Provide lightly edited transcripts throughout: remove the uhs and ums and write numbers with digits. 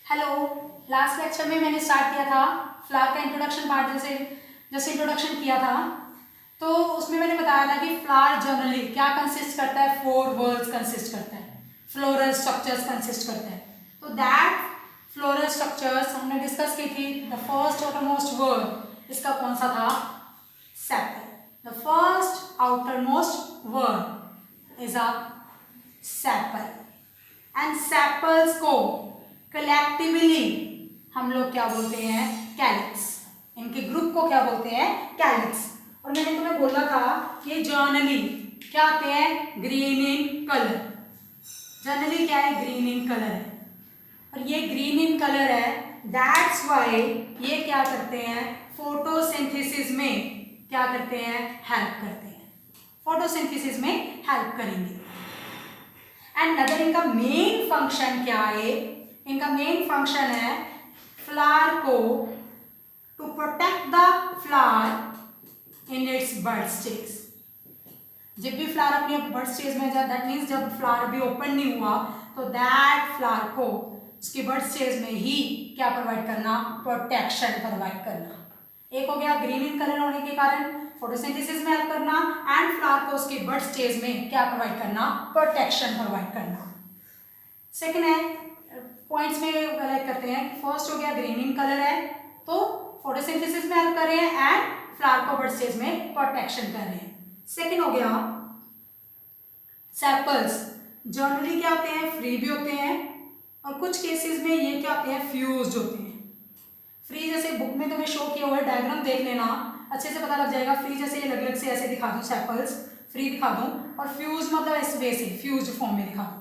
Hello. Last lecture में मैंने start किया था फ्लावर का इंट्रोडक्शन पार्ट, जैसे इंट्रोडक्शन किया था तो उसमें मैंने बताया था कि फ्लावर जनरली क्या कंसिस्ट करता है, 4 वर्ड्स कंसिस्ट करता है, फ्लोरल स्ट्रक्चर्स कंसिस्ट करता है। तो दैट फ्लोरल स्ट्रक्चर्स हमने डिस्कस की थी। द फर्स्ट आउटरमोस्ट वर्ड इसका कौन सा था? Sepal. The first outermost word is a sepal and sepals को कलेक्टिवली हम लोग क्या बोलते हैं? कैलिक्स। इनके ग्रुप को क्या बोलते हैं? कैलिक्स। और मैंने तुम्हें बोला था कि जर्नली क्या आते हैं? Green in colour. जर्नली क्या है? ग्रीन इन कलर है। और ये ग्रीन इन कलर है, दैट्स वाई ये क्या करते हैं? फोटोसिंथेसिस में क्या करते हैं? हेल्प करते हैं। फोटोसिंथेसिस में हेल्प करेंगे। एंड अदर इनका मेन फंक्शन क्या है? इनका मेन फंक्शन है फ्लावर को to protect the flower in its birth stage. जब भी फ्लावर अपनी बर्थ स्टेज में जाए, दैट मीन्स जब फ्लावर भी ओपन नहीं हुआ, तो दैट फ्लावर को उसकी बर्थ स्टेज में ही क्या प्रोवाइड करना? प्रोटेक्शन प्रोवाइड करना। एक हो गया ग्रीन इन कलर होने के कारण फोटोसिंथेसिस में हेल्प करना, एंड फ्लावर को उसके बर्थ स्टेज में क्या प्रोवाइड करना? प्रोटेक्शन प्रोवाइड करना। सेकेंड है, पॉइंट्स में हाईलाइट करते हैं। फर्स्ट हो गया ग्रीन इन कलर है तो फोटोसिंथेसिस में हेल्प कर रहे हैं एंड फ्लावर को बर्थ स्टेज में प्रोटेक्शन कर रहे हैं। सेकेंड हो गया सेपल्स जनरली क्या होते हैं? फ्री भी होते हैं, और कुछ केसेस में ये क्या होते हैं? फ्यूज्ड होते हैं। फ्री जैसे बुक में तुम्हें शो किया हुआ है, डायग्राम देख लेना, अच्छे से पता लग जाएगा। फ्री जैसे ये अलग अलग से ऐसे दिखा दूं, सेपल्स फ्री दिखा दूं, और फ्यूज मतलब इस वे से फ्यूज्ड फॉर्म में दिखा दूं।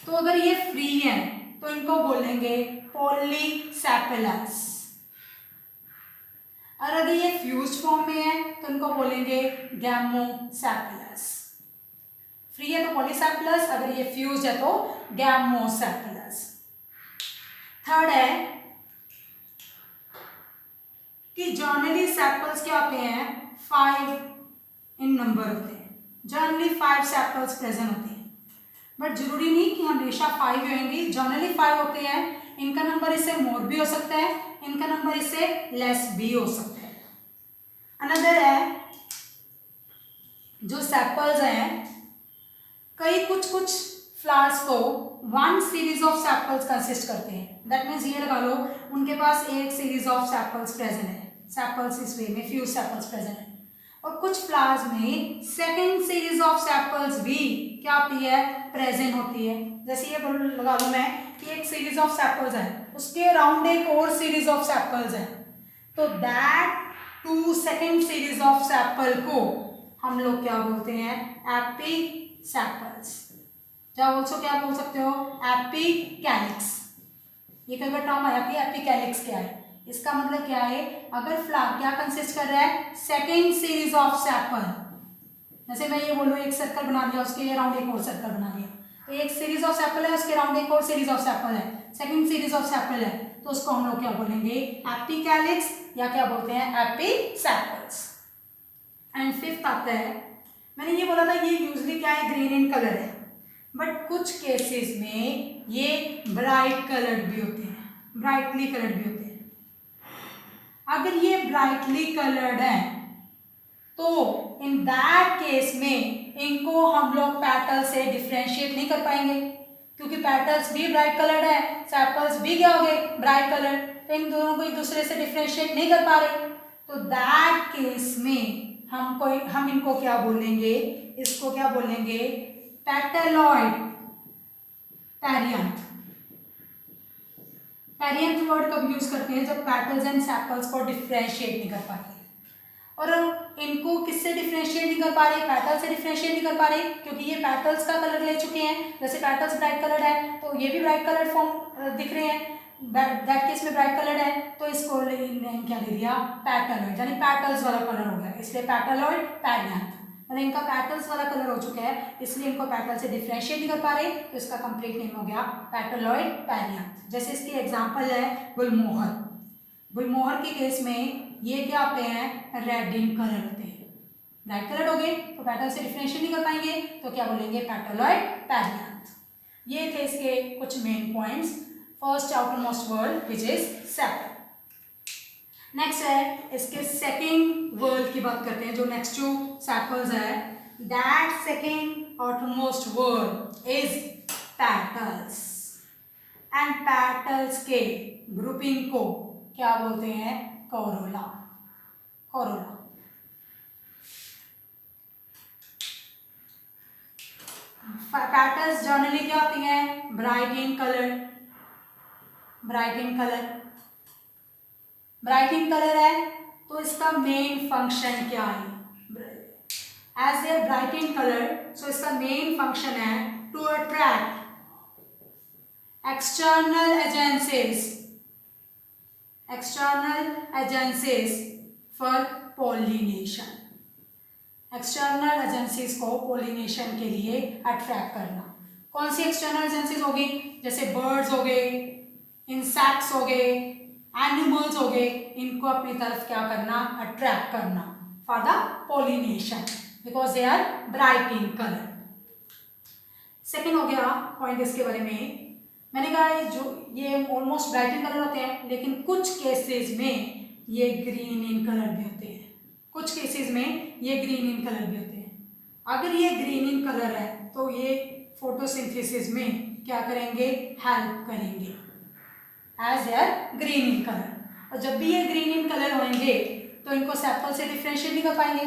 तो अगर ये फ्री है तो इनको बोलेंगे पॉलीसेपेलस। और अगर ये फ्यूज्ड फॉर्म में है तो इनको बोलेंगे गैमोसेपेलस। फ्री है तो पॉलीसेपेलस, अगर ये फ्यूज्ड है तो गैमोसेपेलस। थर्ड है कि जर्नली सेपल्स क्या होते हैं? 5 इन नंबर होते हैं। जर्नली 5 सेपल्स प्रेजेंट होते हैं, बट जरूरी नहीं कि हमेशा 5 होंगे। जर्नली 5 होते हैं। इनका नंबर इससे मोर भी हो सकता है, इनका नंबर इससे लेस भी हो सकता है। अनदर है जो सेपल्स हैं, कई कुछ फ्लावर्स को 1 सीरीज ऑफ सेपल्स कंसिस्ट करते हैं। दैट मीन्स ये लगा लो उनके पास एक सीरीज ऑफ सेपल्स प्रेजेंट है। सेपल्स इस वे में फ्यू सेपल्स प्रेजेंट है। और कुछ फ्लावर्स में सेकेंड सीरीज ऑफ सेपल्स भी क्या होती है? प्रेजेंट होती है। जैसे ये लगा लो मैं कि एक सीरीज ऑफ सेपल्स है, उसके अराउंड एक और सीरीज ऑफ सेपल्स है, तो that 2 second series of sepal को हम लोग क्या बोलते हैं? एपिसेपल्स। या ऑल्सो क्या बोल सकते हो? एपिकैलिक्स। ये कई बार टर्म आया कि एपिकैलिक्स क्या है। इसका मतलब क्या है? अगर फ्लावर क्या कंसिस्ट कर रहा है? Second series of sepal. जैसे मैं ये बोलूँ एक सर्कल बना दिया, उसके अराउंड एक और सर्कल बना दिया, तो एक सीरीज ऑफ सेपल है, उसके अराउंड एक और सीरीज ऑफ सेपल है, सेकेंड सीरीज ऑफ सेपल है, तो उसको हम लोग क्या बोलेंगे? एपिकैलिक्स, या क्या बोलते हैं? एपिसेपल्स। एंड फिफ्थ आता है, मैंने ये बोला था ये यूजली क्या है? ग्रीन इन कलर है, बट कुछ केसेस में ये ब्राइट कलर्ड भी होते हैं, ब्राइटली कलर्ड भी होते हैं। अगर ये ब्राइटली कलर्ड है तो इन दैट केस में इनको हम लोग पेटल से डिफ्रेंशिएट नहीं कर पाएंगे, क्योंकि पेटल्स भी ब्राइट कलर्ड है, सेपल्स भी क्या हो गए? ब्राइट कलर्ड, तो इन दोनों को एक दूसरे से डिफ्रेंशिएट नहीं कर पा रहे। तो दैट केस में हम इनको क्या बोलेंगे? इसको क्या बोलेंगे? पेटलॉइड पेरियंथ। पेरियंथ वर्ड कब यूज करते हैं? जब पेटल्स एंड सेपल्स को डिफ्रेंशिएट नहीं कर पाते। और इनको किससे डिफ्रेंशिएट नहीं कर पा रहे? पेटल से डिफ्रेंशिएट नहीं कर पा रहे, क्योंकि ये पेटल्स का कलर ले चुके हैं। जैसे पेटल्स ब्राइट कलर है तो ये भी ब्राइट कलर फॉर्म दिख रहे हैं, दैट केस में ब्राइट कलर है, तो इसको नेम क्या दे दिया? पेटलॉइड, यानी पेटल्स वाला कलर हो गया, इसलिए पेटलॉइड पेरियंथ। मतलब इनका पेटल्स वाला कलर हो चुका है, इसलिए इनको पेटल से डिफ्रेंशिएट नहीं कर पा रहे, तो इसका कंप्लीट नेम हो गया पेटलॉइड पेरियंथ। जैसे इसकी एग्जांपल है गुलमोहर। गुलमोहर के केस में ये क्या होते हैं? रेड इन कलर होते हैं, ब्राइट कलर हो गए तो पेटल से डिफरेंशिएट नहीं कर पाएंगे, तो क्या बोलेंगे? पेटलॉइड पेरियंथ। ये थे इसके कुछ main points first outer most word which is sepal. Next है इसके सेकेंड वर्ड की बात करते हैं, जो नेक्स्ट टू सेपल्स है। That second outermost word is petals, and petals के ग्रुपिंग को क्या बोलते हैं? कोरोला। कोरोला। पेटल्स जनरली क्या होती हैं? Bright in colour. Bright in colour, bright in colour है तो इसका मेन फंक्शन क्या है? As a bright in colour, so इसका मेन फंक्शन है to attract external agencies for pollination। External agencies को पोलिनेशन के लिए अट्रैक्ट करना। कौन सी एक्सटर्नल एजेंसीज होगी? जैसे बर्ड्स हो गए, इंसेक्ट्स हो गए, एनिमल्स हो गए, इनको अपनी तरफ क्या करना? अट्रैक्ट करना for the pollination because they are bright in colour. Second हो गया पॉइंट इसके बारे में, मैंने कहा जो ये ऑलमोस्ट ब्राइट इन कलर होते हैं, लेकिन कुछ केसेस में ये ग्रीन इन कलर भी होते हैं। कुछ केसेस में ये ग्रीन इन कलर भी होते हैं। अगर ये ग्रीन इन कलर है तो ये फोटोसिंथेसिस में क्या करेंगे? हेल्प करेंगे as they're green in colour. और जब भी ये ग्रीन इन कलर होंगे तो इनको सेपल से डिफ्रेंशिएट नहीं कर पाएंगे,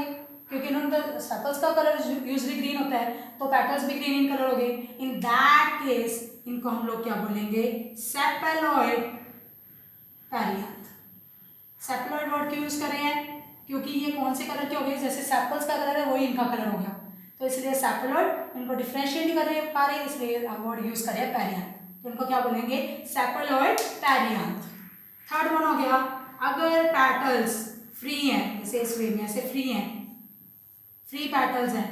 क्योंकि इन्होंने सेपल्स का कलर यूजली ग्रीन होता है, तो पेटल्स भी ग्रीन इन कलर हो गए। इन दैट केस इनको हम लोग क्या बोलेंगे? सेपेलॉइड पैरियांथ। सेपेलॉइड वर्ड क्यों यूज कर रहे हैं? क्योंकि ये कौन से कलर के हो गए? जैसे सेपल्स का कलर है वही इनका कलर हो गया, तो इसलिए सेपेलॉइड इनको डिफ्रेंशिएट नहीं कर पा रहे, इसलिए वर्ड यूज कर रहे हैं पैरियांथ। तो इनको क्या बोलेंगे? सेपेलॉइड पैरियांथ। थर्ड वन हो गया, अगर पेटल्स फ्री हैं, जैसे इस वे में ऐसे फ्री हैं, फ्री पेटल्स हैं,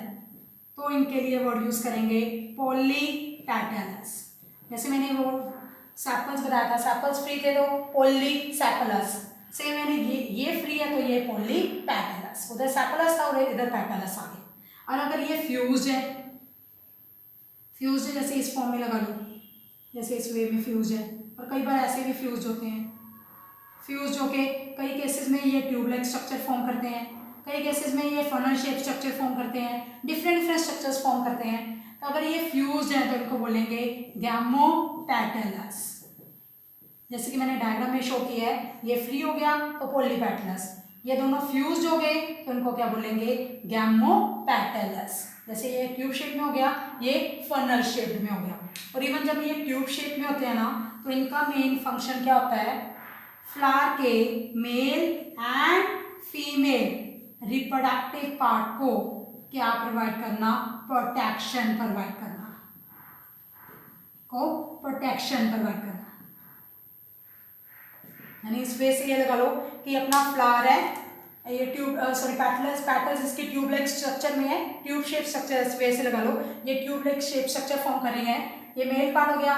तो इनके लिए वर्ड यूज करेंगे पॉलीपेटलस। जैसे मैंने वो सेपल्स बताया था, सेपल्स फ्री थे तो पॉलीसेपलस। से मैंने ये फ्री है तो ये पॉलीपेटलस, उधर सेपलस था और इधर पेटलस आ गया। और अगर ये फ्यूज्ड है, फ्यूज्ड है जैसे इस फॉर्म में लगा लो, जैसे इस वे में फ्यूज है, और कई बार ऐसे भी फ्यूज होते हैं। फ्यूज होके कई केसेस में ये ट्यूब लाइक स्ट्रक्चर फॉर्म करते हैं, कई केसेस में ये फनल शेप स्ट्रक्चर फॉर्म करते हैं, डिफरेंट स्ट्रक्चर्स फॉर्म करते हैं। तो अगर ये फ्यूज्ड है तो इनको बोलेंगे गैमोपेटलस। जैसे कि मैंने डायग्राम में शो किया है, ये फ्री हो गया तो पॉलीपेटलस, ये दोनों फ्यूज्ड हो गए तो इनको क्या बोलेंगे? गैमोपेटलस। जैसे ये ट्यूब शेप में हो गया, ये फनल शेप में हो गया। और इवन जब ये ट्यूब शेप में होते हैं ना, तो इनका मेन फंक्शन क्या होता है? फ्लावर के mail and female reproductive part को क्या प्रोवाइड करना? प्रोटेक्शन प्रोवाइड करना, को प्रोटेक्शन प्रोवाइड करना। यानी इस वे से ये लगा लो कि अपना फ्लावर है, ये ट्यूब पेटल्स इसकी ट्यूब लाइक स्ट्रक्चर में है, ट्यूब शेप स्ट्रक्चर, इस वे से लगा लो ये tube like shape structure form कर रही है। ये मेल पार्ट हो गया,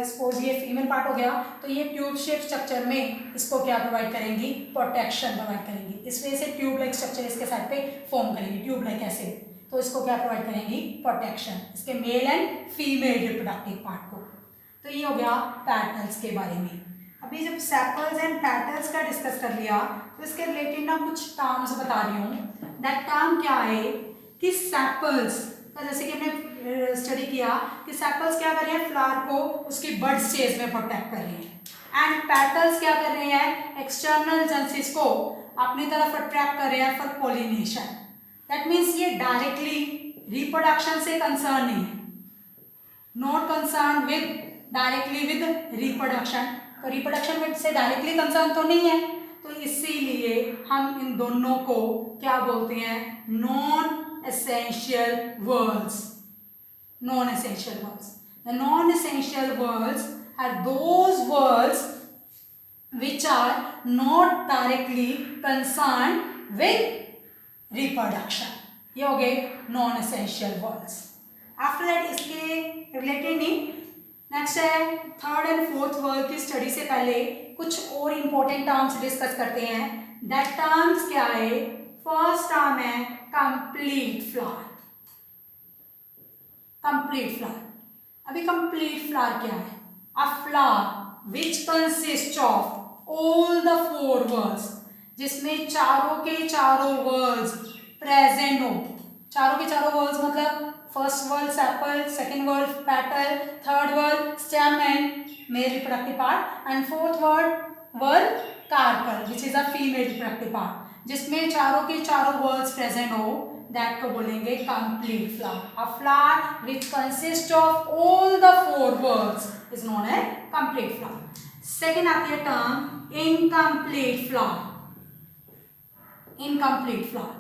सपोज ये फीमेल पार्ट हो गया, तो ये ट्यूब शेप स्ट्रक्चर में इसको क्या प्रोवाइड करेंगी? प्रोटेक्शन प्रोवाइड करेंगी। इस वजह से ट्यूब लाइक स्ट्रक्चर इसके साइड पे फॉर्म करेंगी, ट्यूब लाइक ऐसे, तो इसको क्या प्रोवाइड करेंगी? प्रोटेक्शन, इसके mail and female reproductive part को। तो ये हो गया पेटल्स के बारे में। अभी जब सेपल्स एंड पेटल्स का डिस्कस कर लिया तो इसके रिलेटेड ना कुछ टर्म्स बता रही हूँ। दैट टर्म क्या है कि सेपल्स का, जैसे कि हमने स्टडी किया कि सेपल्स क्या कर रहे हैं? फ्लावर को उसकी बड स्टेज में प्रोटेक्ट कर रहे हैं, एंड पेटल्स क्या कर रहे हैं? एक्सटर्नल एजेंसीज को अपनी तरफ अट्रैक्ट कर रहे हैं फॉर पोलिनेशन। दैट मीन्स ये डायरेक्टली रिप्रोडक्शन से कंसर्न नहीं है, not concern with directly with reproduction. तो रिप्रोडक्शन से डायरेक्टली कंसर्न तो नहीं है, तो इसीलिए हम इन दोनों को क्या बोलते हैं? Non essential words. Non essential words, the non essential words are those words which are not directly concerned with reproduction. ये हो गए non essential words. After that इसके रिलेटेड नहीं, नेक्स्ट है थर्ड एंड फोर्थ वर्ड की study से पहले कुछ और इंपॉर्टेंट टर्म्स डिस्कस करते हैं। दैट टर्म्स क्या है? फर्स्ट टर्म है कंप्लीट फ्लावर। कंप्लीट फ्लावर, अभी कंप्लीट फ्लावर क्या है? अ flower which consist of all the four words, जिसमें चारों के चारों वर्ड्स प्रेजेंट हो। चारों के चारों वर्ड्स मतलब first word sepal, second word petal, third word stem and male reproductive part, and fourth word carpel which is a female reproductive part, जिसमें चारों के चारों वर्ड्स प्रेजेंट हो, दैट को बोलेंगे complete flower. A flower which consist of all the four words is known as complete flower. Second आती है term incomplete flower. Incomplete flower,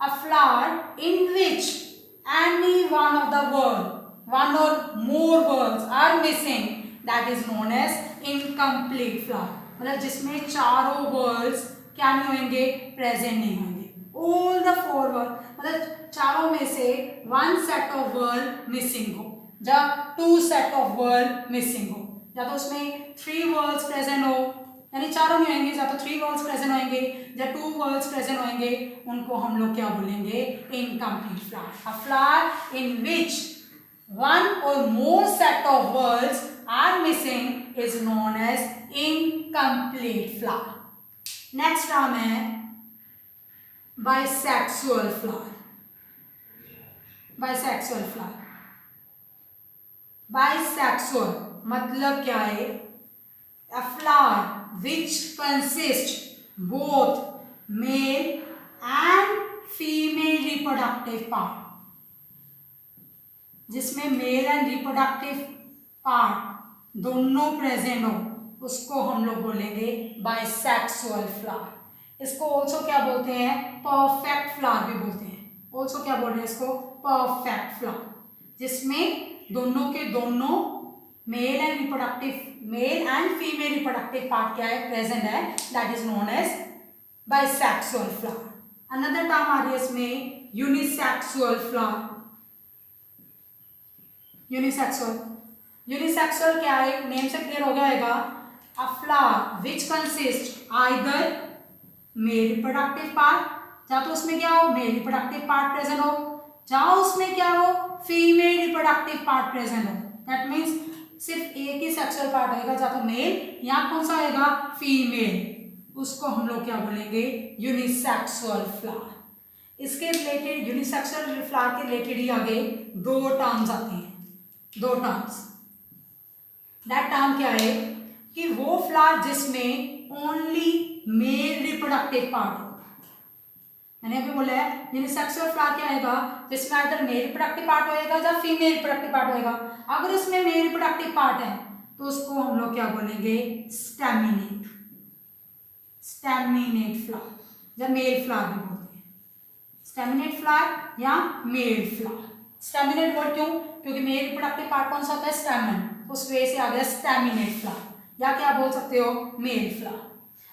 a flower in which any one of the word, one or more words are missing, that is known as incomplete flower। मतलब जिसमें चारों words क्या नहीं होंगे, present नहीं होंगे। all the four words मतलब चारों में से one set of word missing हो, या two set of word missing हो, या तो उसमें three words प्रेजेंट हो, यानी चारों में होंगे, या तो थ्री वर्ड्स प्रेजेंट होंगे या टू वर्ड्स प्रेजेंट होंगे, उनको हम लोग क्या बोलेंगे, incomplete flower. A flower in which one or more set of words are missing is known as incomplete flower. Next term है bisexual flower. Bisexual flower, bisexual मतलब क्या है, a flower which consists both male and female reproductive part, जिसमें male and reproductive part दोनों present हो, उसको हम लोग बोलेंगे बाइसेक्सुअल फ्लावर। इसको ऑल्सो क्या बोलते हैं, परफेक्ट फ्लावर भी बोलते हैं। ऑल्सो क्या बोल रहे हैं इसको, परफेक्ट फ्लावर, जिसमें दोनों के दोनों male and female reproductive part क्या है, प्रेजेंट है, that is known as bisexual flower. Another term आ रही है इसमें यूनिसेक्सुअल फ्लावर। यूनिसेक्सुअल क्या है, नेम से क्लियर हो गया होगा, अ flower which consist either mail reproductive part, या तो उसमें क्या हो, मेल रिप्रोडक्टिव पार्ट प्रेजेंट हो, या उसमें क्या हो, फीमेल रिप्रोडक्टिव पार्ट प्रेजेंट हो। दैट मीन्स सिर्फ एक ही सेक्सुअल पार्ट होगा, या तो मेल या कौन सा होगा, फीमेल, उसको हम लोग क्या बोलेंगे, यूनिसेक्सुअल फ्लावर। इसके रिलेटेड यूनिसेक्सुअल फ्लावर के रिलेटेड ही आगे दो टर्म्स आती हैं, दो टर्म्स। दैट टर्म क्या है कि वो फ्लावर जिसमें ओनली मेल रिप्रोडक्टिव पार्ट हो, मैंने अभी बोला है यूनिसेक्सुअल फ्लावर क्या आएगा, जिसमें आइदर मेल रिप्रोडक्टिव पार्ट होएगा या फीमेल रिप्रोडक्टिव पार्ट होएगा। अगर उसमें मेल रिप्रोडक्टिव पार्ट है तो उसको हम लोग क्या बोलेंगे, स्टेमिनेट। स्टेमिनेट फ्लावर या मेल फ्लावर भी बोलते हैं, स्टेमिनेट फ्लावर या मेल फ्लावर। स्टेमिनेट वर्ड क्यों, क्योंकि मेल रिप्रोडक्टिव पार्ट कौन सा होता है, स्टेमन, उस वजह से आ गया स्टेमिनेट फ्लावर, या क्या बोल सकते हो, मेल फ्लावर।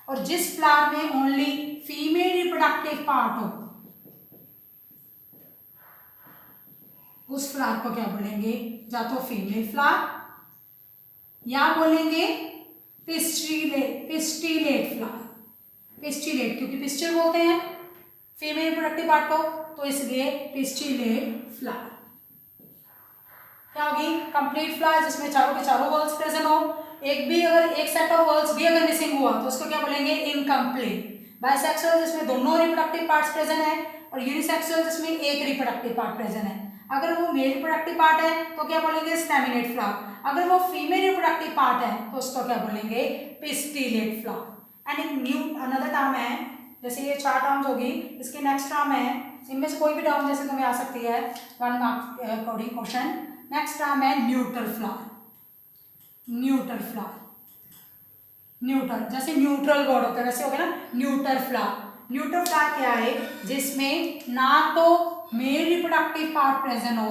और जिस फ्लावर में ओनली फीमेल रिप्रोडक्टिव पार्ट हो, उस फ्लावर को क्या बोलेंगे, या तो फीमेल फ्लावर या बोलेंगे पिस्टिलेट फ्लावर। पिस्टिलेट क्योंकि पिस्टिल बोलते हैं फीमेल रिप्रोडक्टिव पार्ट को, तो इसलिए पिस्टिलेट फ्लावर। क्या होगी, कंप्लीट फ्लावर जिसमें चारों के चारों वर्ड्स प्रेजेंट हो, एक सेट ऑफ वर्ड्स भी अगर मिसिंग हुआ तो उसको क्या बोलेंगे, इनकम्प्लीट। बाइसेक्सुअल जिसमें दोनों रिप्रोडक्टिव पार्ट्स प्रेजेंट है, और यूनिसेक्सुअल जिसमें एक रिप्रोडक्टिव पार्ट प्रेजेंट है। अगर वो मेल रिप्रोडक्टिव पार्ट है तो क्या बोलेंगे, स्टेमिनेट फ्लावर। अगर वो फीमेल रिप्रोडक्टिव पार्ट है तो उसको क्या बोलेंगे, पिस्टिलेट फ्लावर। एंड एक न्यू अनदर टर्म है, जैसे ये 4 टर्म्स होगी, इसके नेक्स्ट टर्म है, इनमें से कोई भी टर्म जैसे तुम्हें आ सकती है 1 marks according question. Next term है neutral flower. Neutral flower, neutral जैसे न्यूट्रल वर्ड होता है वैसे हो गया ना, न्यूट्रल फ्लावर। न्यूट्रल फ्लावर क्या है, जिसमें ना तो मेल रिप्रोडक्टिव पार्ट प्रेजेंट हो,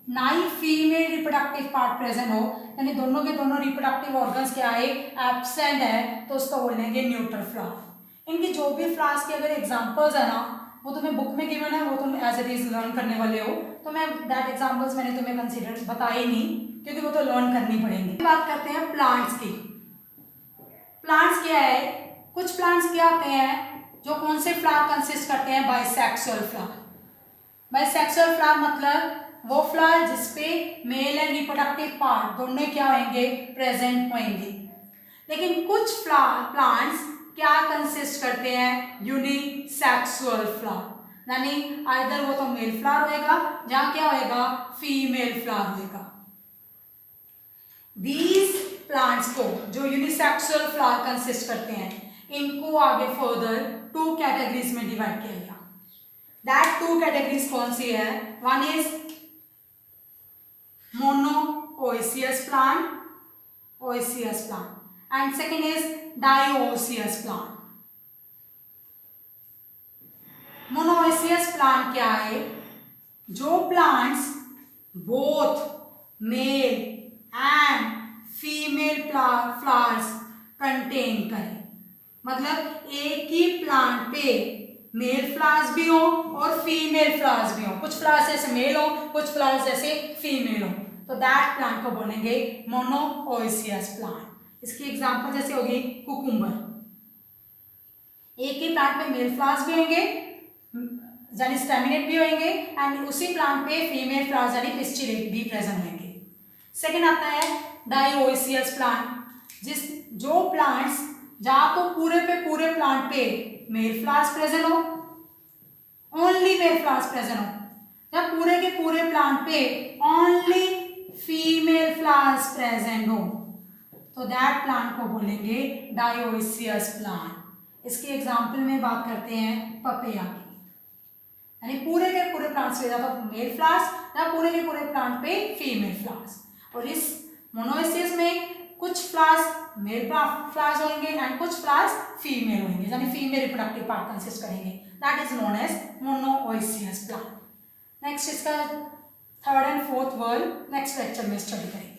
ना ही फीमेल रिप्रोडक्टिव पार्ट प्रेजेंट हो, यानी दोनों के दोनों रिप्रोडक्टिव ऑर्गन्स क्या है, एब्सेंट है, तो उसको बोलेंगे न्यूट्रल फ्लावर। इनकी जो भी फ्लावर्स के अगर एग्जांपल्स है ना, वो तुम्हें बुक में गिवन है, वो तुम एज इट इज लर्न करने वाले हो, तो मैं दैट एग्जांपल्स मैंने तुम्हें कंसीडर बताए नहीं, क्योंकि वो तो लर्न करनी पड़ेंगी। बात करते हैं प्लांट्स की। प्लांट्स क्या है, कुछ प्लांट्स क्या होते हैं जो कौन से फ्लावर कंसिस्ट करते हैं, बाइसेक्सुअल फ्लावर। बाइसेक्सुअल फ्लावर मतलब वो फ्लावर जिसपे मेल एंड रिप्रोडक्टिव पार्ट दोनों क्या होंगे, प्रेजेंट होंगे। लेकिन कुछ प्लांट्स क्या कंसिस्ट करते हैं, यूनिसेक्सुअल फ्लावर, यानी आइदर वो तो मेल फ्लावर होएगा या क्या होएगा, फीमेल फ्लावर होएगा। दीज प्लांट्स को जो यूनिसेक्सुअल फ्लावर कंसिस्ट करते हैं, इनको आगे फर्दर 2 कैटेगरीज में डिवाइड किया गया। दैट 2 कैटेगरीज कौन सी है, one is monoecious plant, oecious plant, and second is dioecious plant. Monoecious plant क्या है, जो plants both male and female flowers contain करें, मतलब एक ही प्लांट पे मेल फ्लावर्स भी हो और फीमेल फ्लावर्स भी हो, कुछ फ्लावर्स ऐसे मेल हो, कुछ फ्लावर्स ऐसे फीमेल हो, तो दैट प्लांट को बोलेंगे मोनोओएसियस प्लांट। इसकी एग्जांपल जैसे होगी कुकुम्बर, एक ही प्लांट पे मेल फ्लावर्स भी होंगे यानी स्टेमिनेट भी होंगे एंड उसी प्लांट पे फीमेल फ्लावर्स यानी पिस्टिलेट भी प्रेजेंट होंगे। सेकेंड आता है डाइओसियस प्लांट, जो प्लांट्स जहाँ तो पूरे प्लांट पे मेल फ्लावर्स प्रेजेंट हो, ओनली मेल फ्लावर्स प्रेजेंट हो, जब पूरे के पूरे प्लांट पे ओनली फीमेल फ्लावर्स प्रेजेंट हो, तो दैट प्लांट को बोलेंगे डाइओसियस प्लांट। इसके एग्जाम्पल में बात करते हैं पपैया की, यानी पूरे के पूरे प्लांट्स पे या तो मेल फ्लावर्स या पूरे के पूरे प्लांट पे फीमेल फ्लावर्स। और इस मोनोएसियस में कुछ फ्लावर्स मेल फ्लावर्स होंगे एंड कुछ फ्लावर्स फीमेल होंगे, यानी फीमेल रिप्रोडक्टिव पार्ट कंसिस्ट करेंगे, that is known as monoecious plant. Next इसका 3rd and 4th word next lecture में स्टडी करेंगे।